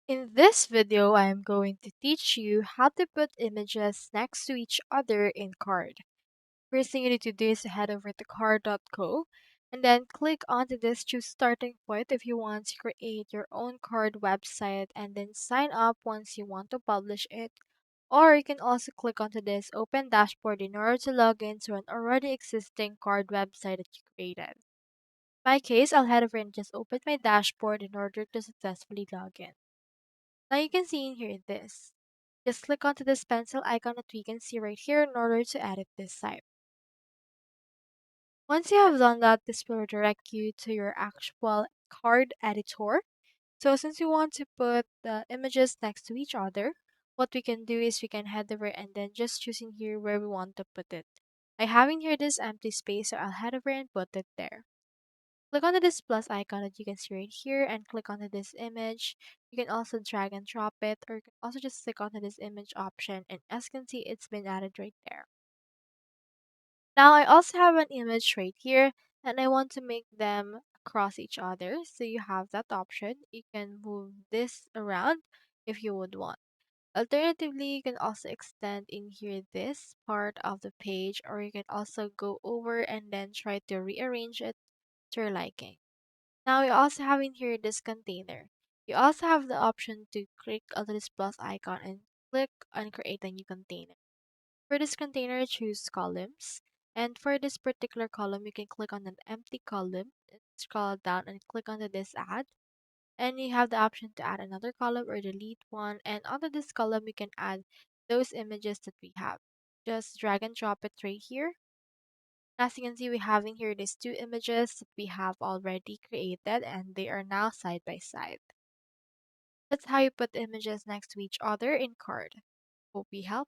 In this video, I am going to teach you how to put images next to each other in Card. First thing you need to do is to head over to card.co and then click onto this choose starting point if you want to create your own card website and then sign up once you want to publish it. Or you can also click onto this open dashboard in order to log into an already existing card website that you created. In my case, I'll head over and just open my dashboard in order to successfully log in. Now you can see in here this. Just click onto this pencil icon that we can see right here in order to edit this site. Once you have done that, this will redirect you to your actual card editor. So since you want to put the images next to each other, what we can do is we can head over and then just choosing here where we want to put it. I have in here this empty space, so I'll head over and put it there. Click on this plus icon that you can see right here and click onto this image. You can also drag and drop it, or you can also just click onto this image option, and as you can see, it's been added right there. Now I also have an image right here and I want to make them across each other. So you have that option. You can move this around if you would want. Alternatively, you can also extend in here this part of the page, or you can also go over and then try to rearrange it to your liking. Now we also have in here this container. You also have the option to click on this plus icon and click on create a new container. For this container, choose columns. And for this particular column, you can click on an empty column, scroll down and click onto this add. And you have the option to add another column or delete one. And under this column, you can add those images that we have. Just drag and drop it right here. As you can see, we have in here these two images that we have already created and they are now side by side. That's how you put images next to each other in Card. Hope we helped.